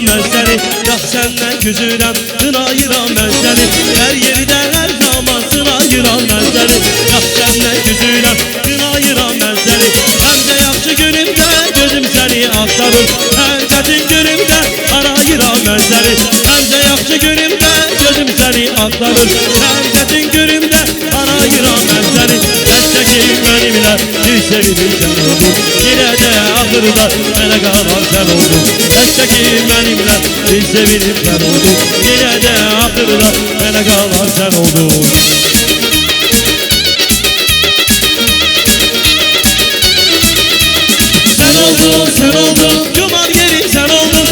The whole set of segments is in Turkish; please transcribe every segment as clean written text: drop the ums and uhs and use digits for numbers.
mən səni. Yax səndən güzürəm, qınayıram mən səni. Hər yerdə, hər zaman sınayıram mən səni. Yax səndən güzürəm, qınayıram mən səni. Həmcə yaxşı günümdə gözüm səni axtarır. Hər çətin günümdə arayıram mən səni. Həmcə yaxşı günümdə gözüm səni axtarır. Hər çətin günümdə arayıram mən səni. Həssəkim mənimlə bir sevdim sən oldun. Yenə də axırda mənə qalan sən oldun. Həssəkim mənimlə bir sevdim sən oldun. Yenə də axırda mənə qalan sən oldun. Sen oldun, cuman yerim sen oldun.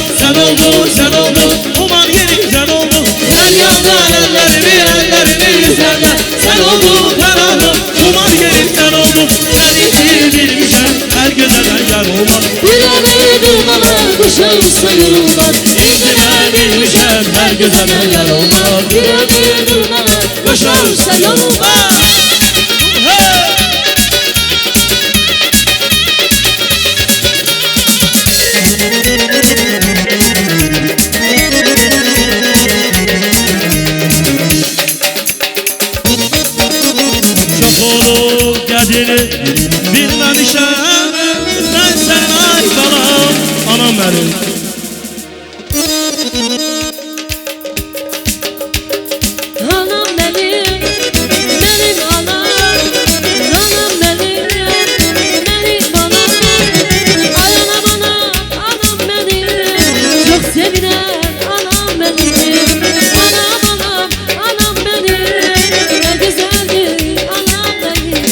Sen oldun, uman yerim sen oldun. Her yandan ellerimi yüzlerden. Sen oldun her anım, uman yerim sen oldun. Seni sevdirmişem, her güzelen yer olmaz. Yüreğime durmalar, kuşağım sayılmaz. İçime bilmişem, her güzelen yer olmaz. Yüreğime durmalar, kuşağım sayılmaz. Qədrini bilməmişəm, mən sənə ay qalam, anam mənim. Anam benim, benim anam. Anam benim, benim anam. Ay anam anam, anam benim. Çok sevilen anam benim. Anam anam, anam benim. Ne güzeldir anam benim.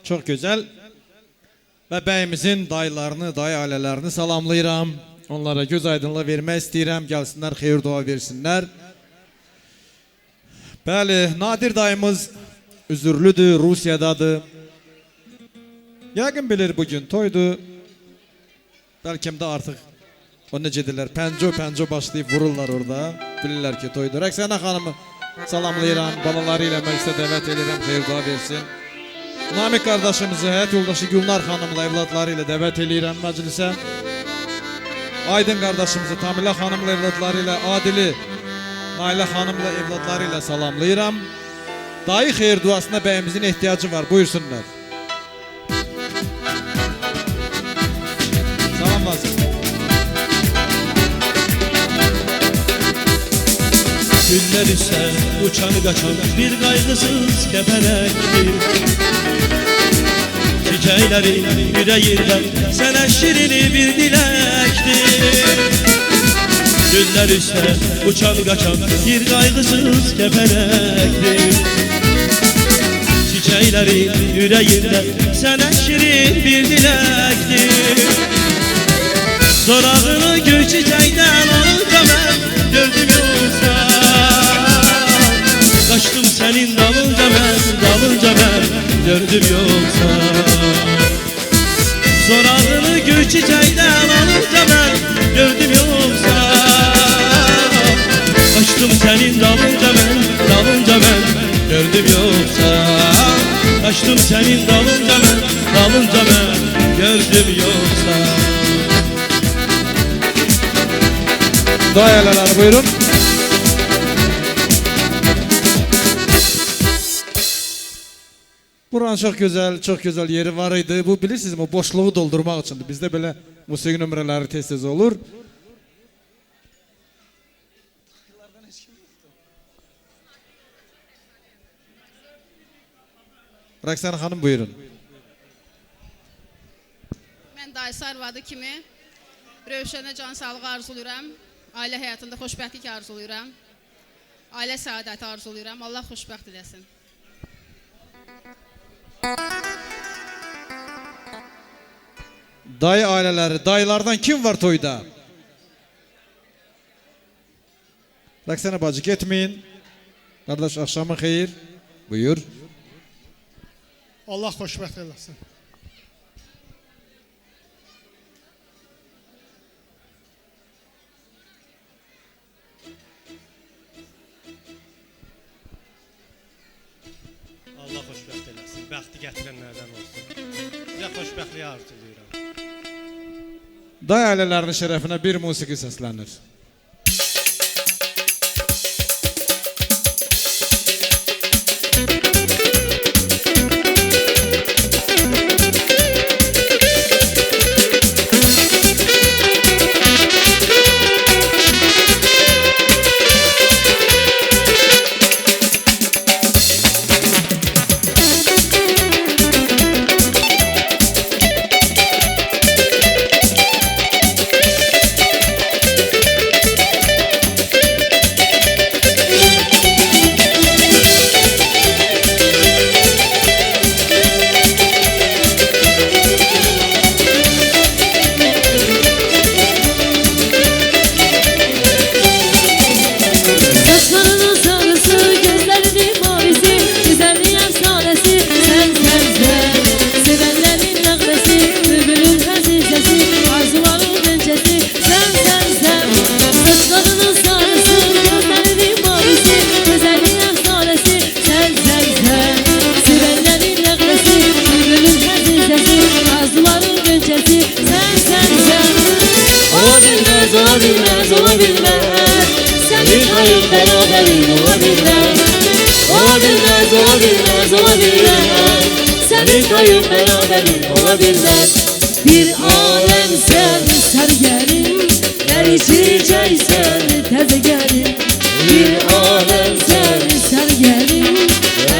Çok güzel. Və bəyimizin dayılarını, dayı ailələrini salamlayıram. Onlara göz aydınlığı vermək istəyirəm. Gəlsinlər, xeyir dua versinlər. Bəli, Nadir dayımız üzürlüdür, Rusiyadadır. Yəqin bilir bugün toydu. Bəlkə də artıq o necə edirlər, pənco başlayıb vururlar orada. Bilirlər ki toydur. Rəqsana xanımı salamlayıram, balaları ilə məclisə dəvət edirəm, xeyir dua versin. Namik qardaşımızı, həyat yoldaşı Gülnar xanımla evladları ilə dəvət edirəm məclisə. Aydın qardaşımızı Tamilə xanımla evladları ilə, Adili Nailə xanımla evladları ilə salamlayıram. Dayı xeyir duasına bəyimizin ehtiyacı var, buyursunlar. Salam lazım. Güller ise uçan kaçan bir kaygısız kepenektir. Çiçeklerin yüreğinden sana şirini bir dilektir. Güller ise uçan kaçan bir kaygısız kepenektir. Çiçeklerin yüreğinden sana şirin bir dilektir. Sorağını gül çiçekten alınca ben gördüm yoksa. Kaçtım senin dalınca ben gördüm yoksa. Sorağını gül çiçekten alınca ben gördüm yoksa. Kaçtım senin dalınca ben gördüm yoksa. Kaçtım senin dalınca ben gördüm yoksa. Dayalar buyurun. Buranın çok güzel yeri var idi. Bu bilirsiniz o boşluğu doldurmak içindir. Bizde böyle musiki nömrələri tez olur. Rəqsana xanım buyurun. Mən dayısı arvadı kimi Rövşənə can sağlığı arzulayıram. Ailə həyatında xoşbəxtlik arzulayıram. Ailə səadəti arzulayıram. Allah xoşbəxt eləsin. Dayı aileleri, dayılardan kim var toyda? Rəqsana bacı getmeyin. Kardeş akşamın xeyir. Buyur. Allah xoşbəxt eləsin. Allah xoşbəxt eləsin. Bəxti gətirənlərdən olsun. Sizə xoşbəxtliyi arzulayıram. Dayı ailelerinin şerefine bir musiki seslenir. olabilmez Senin hayır beraberin olabilmez Olabilmez Senin hayır beraberin olabilmez Bir alem sen sergerin Ne içeceksen teze gelin Bir alem sen sergerin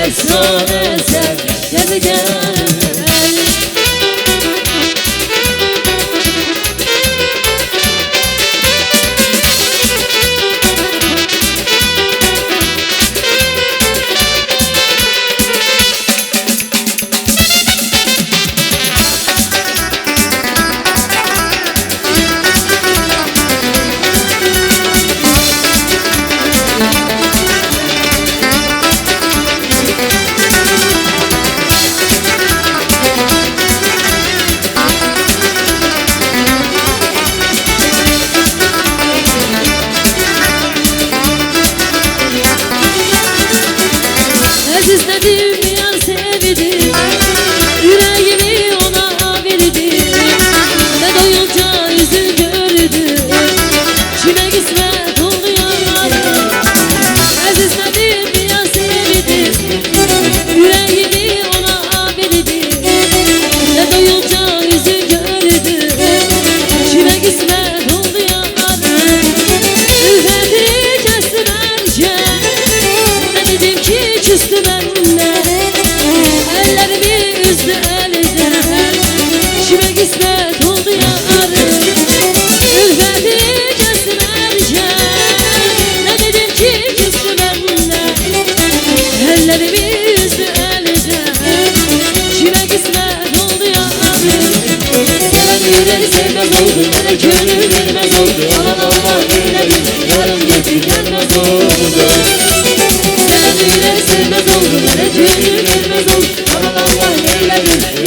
Efsane sen teze gelin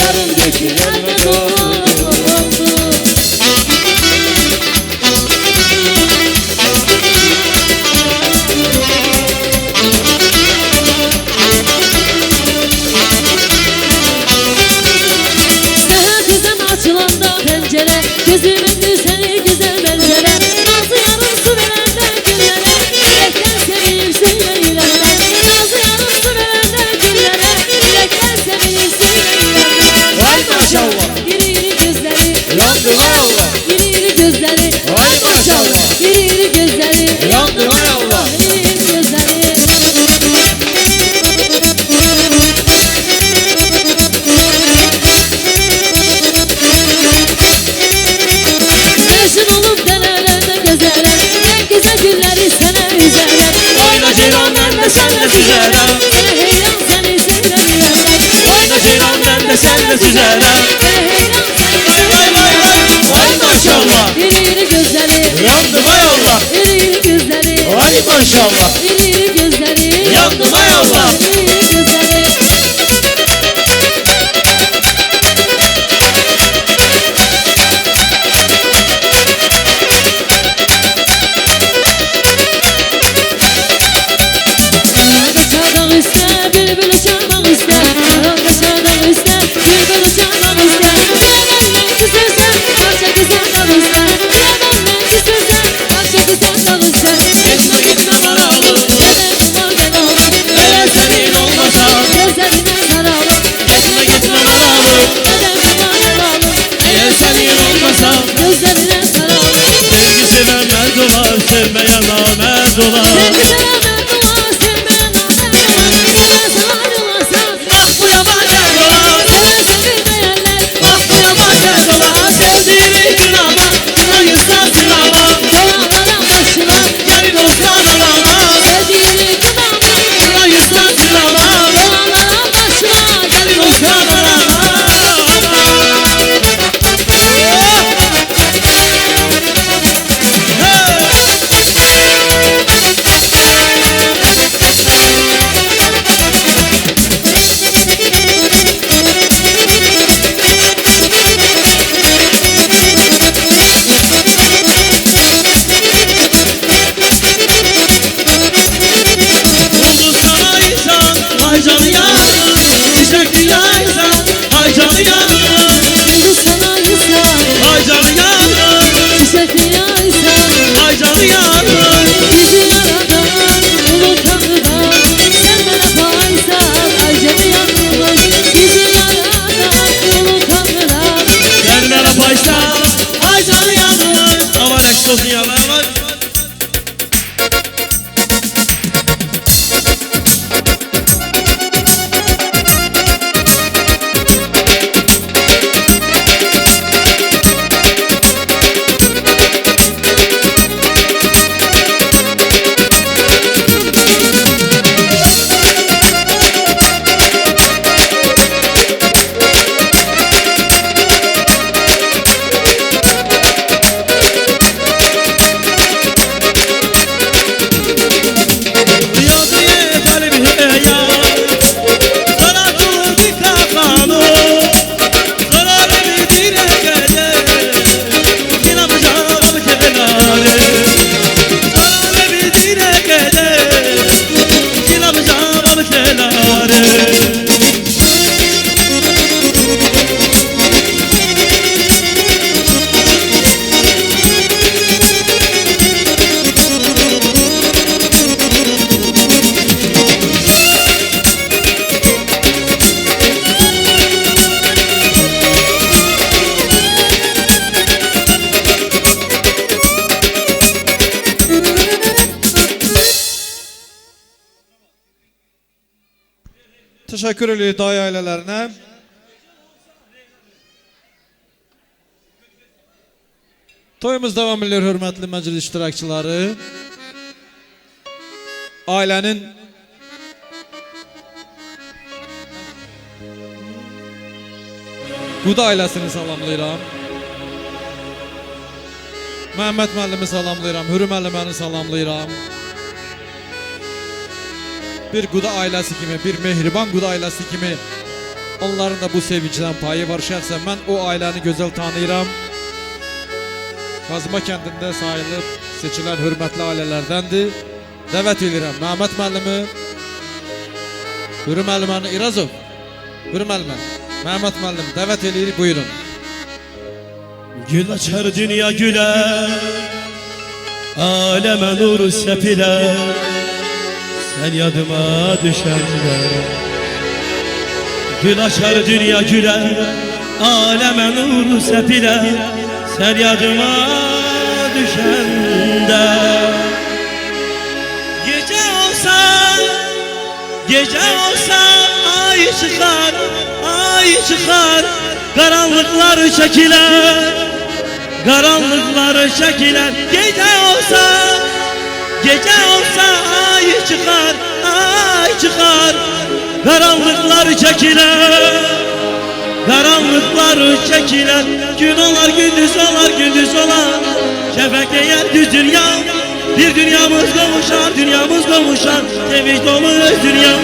Yarın dökülenmez oldu. Seher düzen açılanda pencere, gözümün seni güzel benzere. Nazlı yarım su verende güllere, yürekten sevinir söyleyirler. Nazlı yarım su verende güllere, yürekten sevinir söyleyirler. Vay maşallah. İri iri gözleri, Yandı vay Allah. iri iri gözleri, Vay maşallah. iri iri gözleri, Yandı vay Allah. iri iri gözleri. Mevsim olup delelerde gezeler, en güzel günleri sana üzerler. Oyna ceylan ben de sen de süzerem. Sana heyran seni seyrediyorlar. Oyna ceylan ben de sen de süzerem. Sana heyran seni seyrediyorlar. Vay maşallah. İri iri gözleri, Yandı vay Allah. iri iri gözleri, Vay maşallah. iri iri gözleri, Yandı vay Allah. iri iri gözleri. Çardak üstte, bülbül çardak üstte. Çardak çardak üstte, bülbül çardak üstte. Neden menci sözler, karşıki çardak üstte. Neden menci sözler, karşıki çardak üstte. Gitme gitme baralı. Neden duman bedalı, Hele senin olmasa. gözlerine zaralı. Gitme gitme baralı. Neden duman bedalı, Eğer senin olmasa. gözlerine zaralı. Sevgi seven merd olar. Sevmeyen namerd olar. Sevgi seven merdular, sevmeyen namerdular. Seversen ayrılarsan, Ah bu yaban yer dolar. seversen bilmeyenler. Ah bu yaban yer dolar. Sevdiğini günahma. Hayırsa silahma. Dolanların başına, Gelin olsan alama. sevdiğini kınama. Hayırsa silahma. Dolanların başına, Gelin olsan alama. Oldu sana insan, ay canı yandı. Çiçekli yaysan, ay canı yandı. Yıldız sana insan, Ay canı yandı, çiçekli yaysan. ay canı yandı. Bizi yaradan, ulu Tanrı'dan. Sen bana paysan, ay canı yanmış. Bizi yaradan, ulu Tanrı'dan. Gelmene paysan, ay canı yandı. Aman eksik olsun ya, aman. Riyazıye talibim ya. Sana bir kafanı. Sana bir direkede. İnanacağım kenarı. Sana bir direkede. İnanacağım kenarı. Teşekkür ediyoruz dayı ailelerine. Toyumuz devam ediyor hürmetli meclis iştirakçıları. Ailenin Quda ailəsini salamlayıram. Məhəmməd müəllimi salamlayıram. Hürü müəlliməni salamlayıram. Bir Quda ailəsi kimi, bir mehriban Quda ailəsi kimi Onların da bu sevincdən payı var. Şəxsən mən o ailəni gözəl tanıyıram. Qazma kəndində sayılıb seçilən hörmətli ailələrdəndir. Dəvət edirəm Məhəmməd müəllimi, Hürü müəlliməni İrazov, Hürü müəllimə, Məhəmməd müəllim dəvət edirik, buyurun. Gül açar dünya güler, aleme nur sepiler, sen yadıma düşenler. Gül açar dünya güler, aleme nur sepiler, sen yadıma düşenler. Gece olsa, gece olsa ay çıkar, ay çıkar, karanlıklar çekiler, karanlıklar çekiler. Gece olsa, gece olsa ay çıkar, ay çıkar, karanlıklar çekiler, karanlıklar çekiler. Gün olar gündüz olar gündüz olar, şefek yer düz dünya. Bir dünyamız kavuşar, dünyamız kavuşar, sevinç dolu öz dünya.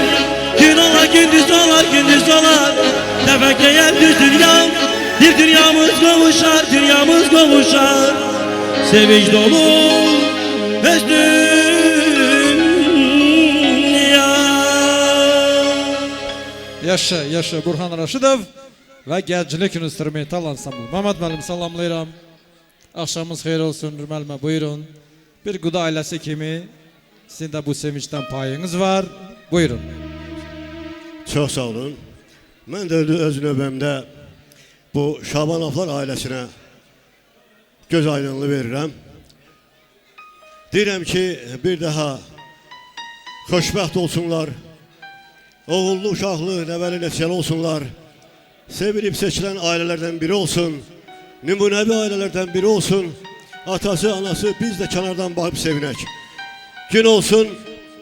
Gün olar gündüz olar gündüz olar, şefek yer düz dünya. Bir dünyamız kavuşar, dünyamız kavuşar, sevinç dolu öz dünya. Yaşa, yaşa Burhan Raşidov ve Gənclik İnstrumental Ansambl. Məhəmməd müəllim salamlayıram. Axşamınız xeyir olsun müəllimə, buyurun. Bir Quda ailəsi kimi sizin de bu sevinçten payınız var. Buyurun. Çox sağ olun. Mən də öz növbəmdə bu Şabanovlar ailəsinə göz aydınlığı verirəm. Deyirəm ki, bir daha xoşbəxt olsunlar, oğullu, uşaqlı, nəvəli, nəticəli olsunlar, sevilib seçilən ailələrdən biri olsun, nümunəvi ailələrdən biri olsun, atası, anası, biz də kənardan baxıb sevinək. Gün olsun,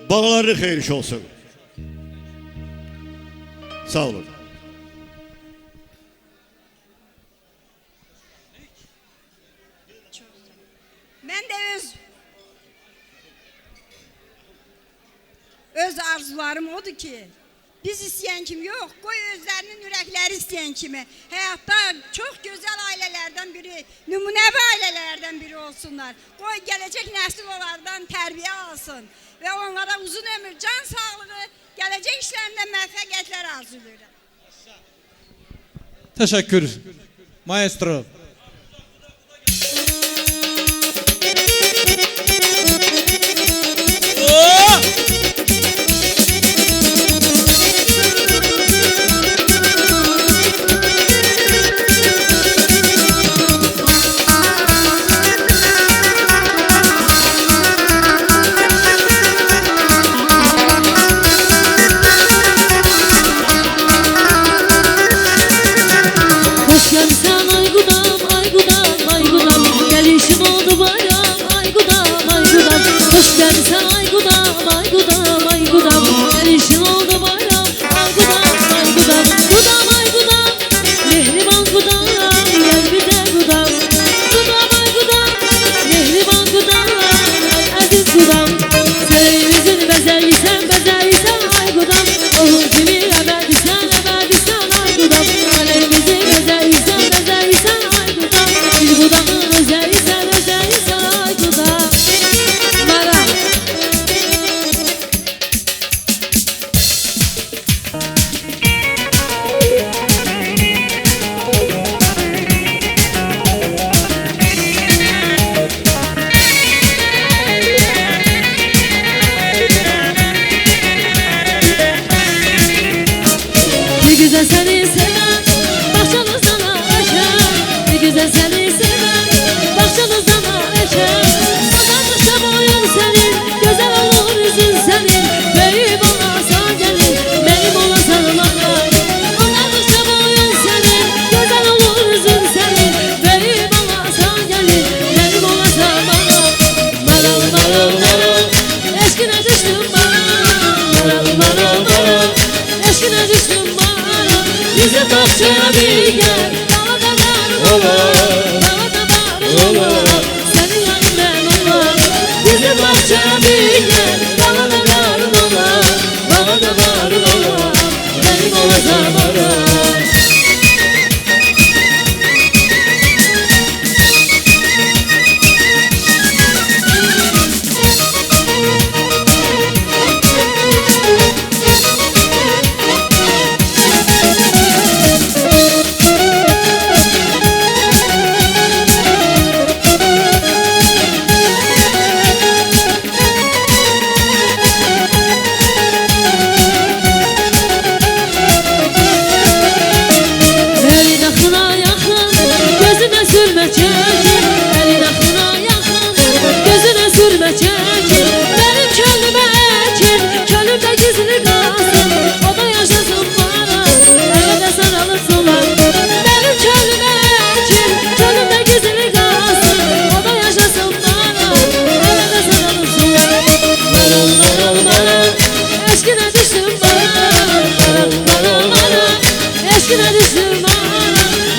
bağları xeyriş olsun. Sağ olun. Ben de öz arzularım odur ki, biz isteyen kim yok, koy özlerinin yürekleri isteyen kimi. Hayatta çok güzel ailelerden biri, numunevi ailelerden biri olsunlar. Koy gelecek nesil onlardan terbiye alsın ve onlara uzun ömür, can sağlığı, gelecek işlerinde müvaffakiyetler arzuluyorum. Teşekkür. Maestro. Bize bahçeye bir gel, daha da var olur, daha da var olur. Senin yanından olur. Bize bahçeye bir gel, daha da var olur, daha da var olur. Benim olacağım olur.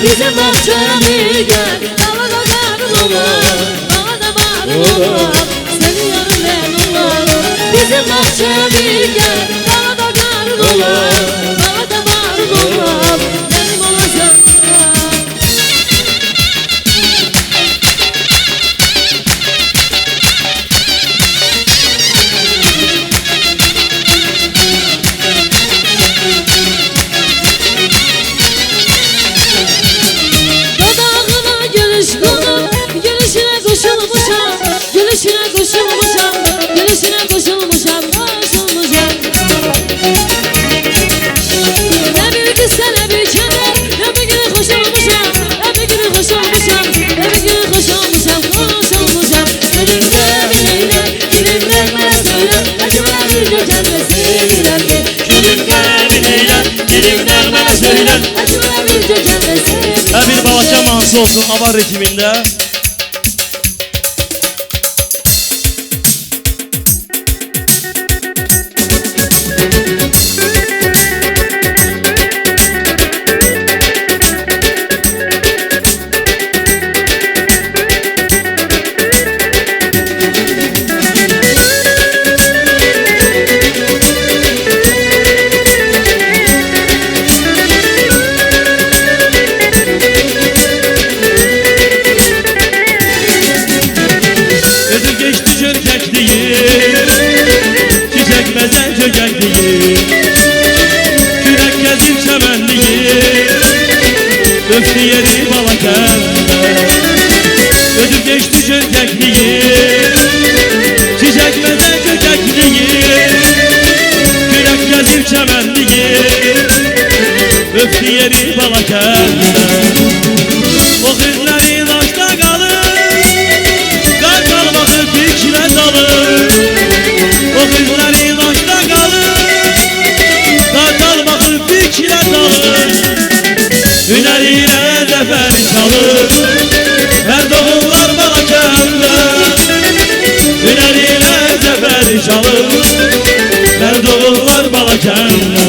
Bizim bahçeye bir gel. Dağda karın olur, dağda marın olur. Seviyorum ben olur. Bizim bahçeye bir gel. Dağda karın olur, dağda marın olur. Benim olacağım. Dodağına gülüş konum, gülüşüne koşulmuşam, gülüşüne koşulmuşam, gülüşüne koşulmuşam, koşulmuşam. Ne bir kız ne bir kenar, ne bir gün koşulmuşam, ne bir gün koşulmuşam, ne bir gün koşulmuşam, koşulmuşam. Gülümler bileyler, gülümler bana söyle, acaba bir gökenle sevilen mi? Gülümler bileyler, dilimler bana söyler. Acaba bir gökenle sevilen mi? Bir Balaca mahnısı olsun avar ritminde. Ödü geçti çörkekliği, çiçekmezen çökekliği. Kürek gezip çemenliği, öptü yeri balakende. Ödü geçti çörkekliği, çiçekmezen çökekliği. Kürek gezip çemenliği, öptü yeri balakende. O kızların aşta kalır, Kartal bakır fikre dalır. O kızların aşta kalır, Kartal bakır fikre dalır. Hüneriyle zeferi çalır, her doğumlar Balakende. Hüneriyle zeferi çalır, her doğumlar Balakende.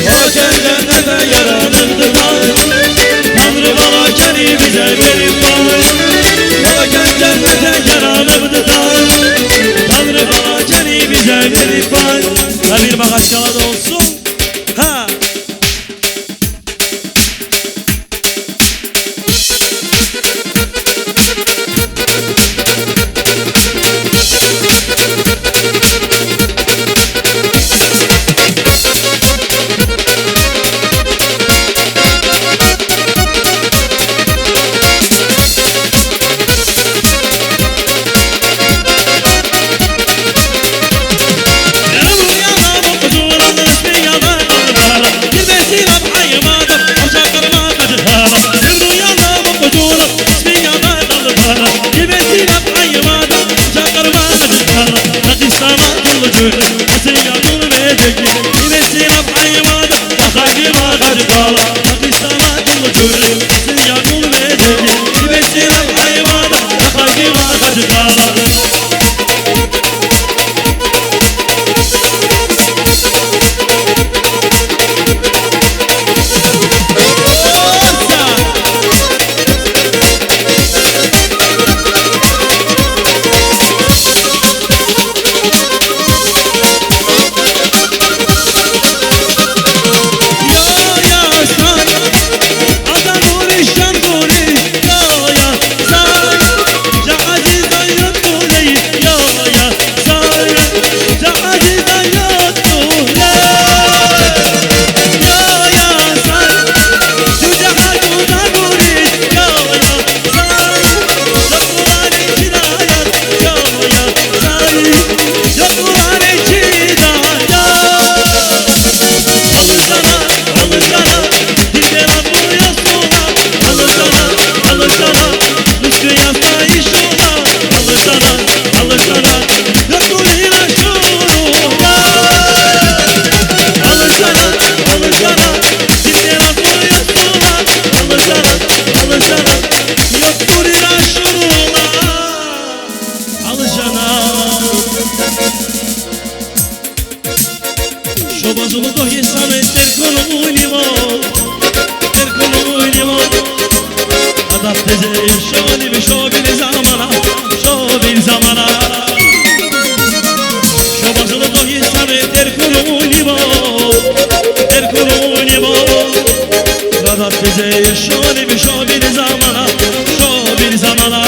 O cennete yaranırdı var, Tanrı Balakeni bize verip var. Balakend cennete yaranırdı da, Tanrı Balakeni bize verip var. Ha bir bakaçkalar olsun. Ha. bize şöyle bir şov bir zamana, şov bir zamana. Şobasını koysanı Erkul'un libo, Erkul'un libo. Vedat bize şöyle bir şov bir zamana, şov bir zamana.